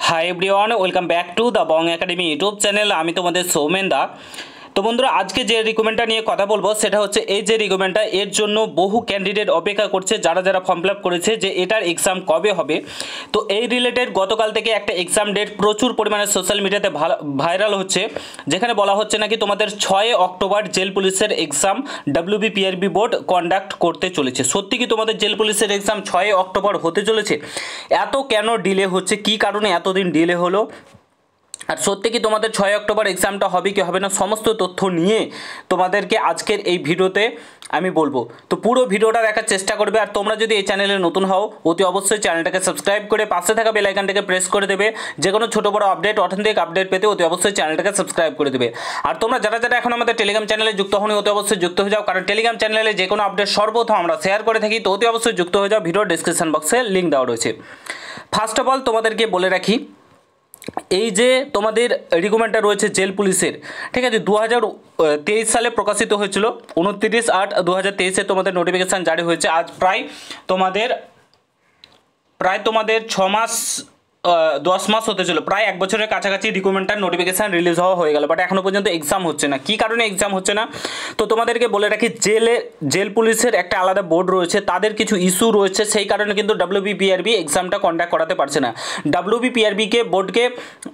Hi everyone, welcome back to the Bong academy YouTube channel. আমি তোমাদের সৌমেন দা। তো বন্ধুরা, আজকে যে রিকমেন্ডটা নিয়ে কথা বলবো সেটা হচ্ছে এই যে রিকমেন্ডটা, এর জন্য বহু ক্যান্ডিডেট অপেক্ষা করছে, যারা যারা ফর্ম ফিল আপ করেছে যে এটার এক্সাম কবে হবে। তো এই রিলেটেড গতকাল থেকে একটা এক্সাম ডেট প্রচুর পরিমাণে সোশ্যাল মিডিয়াতে ভাইরাল হচ্ছে, যেখানে বলা হচ্ছে নাকি তোমাদের 6 অক্টোবর জেল পুলিশের এক্সাম ডাব্লিউবিপিআরবি বোর্ড কন্ডাক্ট করতে চলেছে। সত্যি কি তোমাদের জেল পুলিশের এক্সাম 6 অক্টোবর হতে চলেছে? এত কেন ডিলে হচ্ছে, কি কারণে এতদিন ডিলে হলো, আর সত্যি কি তোমাদের 6 অক্টোবর এক্সামটা হবে কি হবে না, সমস্ত তথ্য নিয়ে তোমাদেরকে আজকের এই ভিডিওতে আমি বলবো। তো পুরো ভিডিওটা দেখার চেষ্টা করবে। আর তোমরা যদি এই চ্যানেলে নতুন হও, অতি অবশ্যই চ্যানেলটাকে সাবস্ক্রাইব করে পাশে থাকা বেল আইকনটাকে প্রেস করে দেবে। যে কোনো ছোটো বড়ো আপডেট, অথেন্টিক আপডেট পেতে অতি অবশ্যই চ্যানেলটাকে সাবস্ক্রাইব করে দেবে। আর তোমরা যারা যারা এখন আমাদের টেলিগ্রাম চ্যানেলে যুক্ত হওনি, অতি অবশ্যই যুক্ত হয়ে যাও, কারণ টেলিগ্রাম চ্যানেলে যে কোনো আপডেট সর্বপ্রথম আমরা শেয়ার করে থাকি। তো অতি অবশ্যই যুক্ত হয়ে যাও, ভিডিওর ডিসক্রিপশন বক্সে লিঙ্ক দেওয়া রয়েছে। ফার্স্ট অফ অল তোমাদেরকে বলে রাখি, এই যে তোমাদের রিকমেন্ডটা রয়েছে জেল পুলিশের, ঠিক আছে, 2023 সালে প্রকাশিত হয়েছিল। 29/8/2023-এ তোমাদের নোটিফিকেশান জারি হয়েছে। আজ প্রায় তোমাদের 10 মাস হতে ছিল, প্রায় 1 বছরের কাছাকাছি রিকমেন্ডটার নোটিফিকেশান রিলিজ হওয়া হয়ে গেল, বাট এখনও পর্যন্ত এক্সাম হচ্ছে না। কী কারণে এক্সাম হচ্ছে না? তো তোমাদেরকে বলে রাখি, জেল পুলিশের একটা আলাদা বোর্ড রয়েছে, তাদের কিছু ইস্যু রয়েছে, সেই কারণে কিন্তু ডাব্লিউবিপিআরবি এক্সামটা কন্ডাক্ট করাতে পারছে না। ডাব্লিউবিপিআরবিকে বোর্ডকে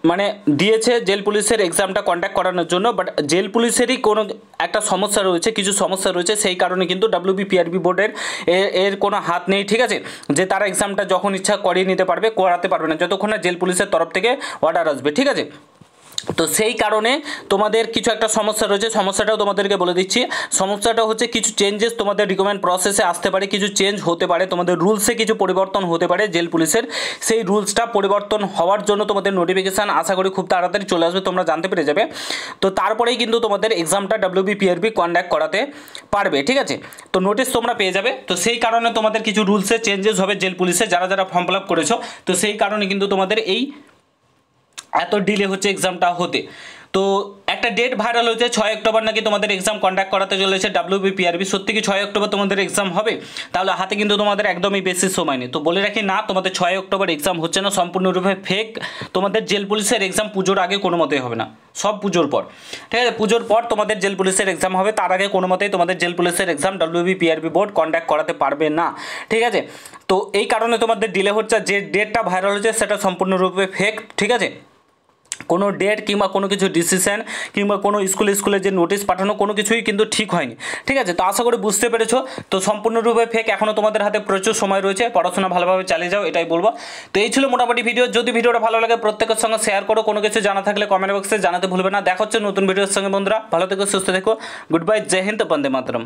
মানে দিয়েছে জেল পুলিশের এক্সামটা কন্ডাক্ট করানোর জন্য, বাট জেল পুলিশেরই কোনো একটা সমস্যা রয়েছে, কিছু সমস্যা রয়েছে, সেই কারণে কিন্তু ডাব্লিউবিপিআরবি বোর্ডের এর কোনো হাত নেই, ঠিক আছে, যে তারা এক্সামটা যখন ইচ্ছা করিয়ে নিতে পারবে, করাতে পারবে না যতক্ষণ না জেল পুলিশের তরফ থেকে অর্ডার আসবে, ঠিক আছে। তো সেই কারণে তোমাদের কিছু একটা সমস্যা রয়েছে, সমস্যাটাও তোমাদেরকে বলে দিচ্ছি। সমস্যাটা হচ্ছে কিছু চেঞ্জেস তোমাদের রিকমেন্ড প্রসেসে আসতে পারে, কিছু চেঞ্জ হতে পারে, তোমাদের রুলসে কিছু পরিবর্তন হতে পারে জেল পুলিশের। সেই রুলসটা পরিবর্তন হওয়ার জন্য তোমাদের নোটিফিকেশান আশা করি খুব তাড়াতাড়ি চলে আসবে, তোমরা জানতে পেরে যাবে। তো তারপরেই কিন্তু তোমাদের এক্সামটা ডাব্লিউবিপিআরবি কন্ডাক্ট করাতে পারবে, ঠিক আছে। তো নোটিশ তোমরা পেয়ে যাবে। তো সেই কারণে তোমাদের কিছু রুলসে চেঞ্জেস হবে জেল পুলিশে, যারা যারা ফর্ম ফিল আপ করেছো। তো সেই কারণে কিন্তু তোমাদের এই এত ডিলে হচ্ছে এক্সামটা হতে। তো একটা ডেট ভাইরাল হয়েছে, 6 অক্টোবর নাকি তোমাদের এক্সাম কন্ডাক্ট করাতে চলেছে ডাব্লিউবিপিআরবি। সত্যি কি 6 অক্টোবর তোমাদের এক্সাম হবে? তাহলে হাতে কিন্তু তোমাদের একদমই বেশি সময় নেই। তো বলে রাখি, না, তোমাদের 6 অক্টোবর এক্সাম হচ্ছে না, সম্পূর্ণরূপে ফেক। তোমাদের জেল পুলিশের এক্সাম পুজোর আগে কোনো মতেই হবে না, সব পুজোর পর, ঠিক আছে। পুজোর পর তোমাদের জেল পুলিশের এক্সাম হবে, তার আগে কোনো মতেই তোমাদের জেল পুলিশের এক্সাম ডাব্লিউবিপিআরবি বোর্ড কন্ডাক্ট করাতে পারবে না, ঠিক আছে। তো এই কারণে তোমাদের ডিলে হচ্ছে, যে ডেটটা ভাইরাল হচ্ছে সেটা সম্পূর্ণরূপে ফেক, ঠিক আছে। কোনো ডেট কিংবা কোনো কিছু ডিসিশন কিংবা কোনো স্কুলে যে নোটিশ পাঠানো, কোনো কিছুই কিন্তু ঠিক হয়নি, ঠিক আছে। তো আশা করি বুঝতে পেরেছো। তো সম্পূর্ণরূপে ফেক, এখনও তোমাদের হাতে প্রচুর সময় রয়েছে, পড়াশোনা ভালোভাবে চালিয়ে যাও, এটাই বলবো। তো এই ছিল মোটামুটি ভিডিও। যদি ভিডিওটা ভালো লাগে প্রত্যেকের সঙ্গে শেয়ার করো, কোনো কিছু জানা থাকলে কমেন্ট বক্সে জানাতে ভুলবে না। দেখা হচ্ছে নতুন ভিডিওর সঙ্গে বন্ধুরা, ভালো থেকো, সুস্থ থেকো, গুড বাই, জয় হিন্দ, বন্দে মাতরম।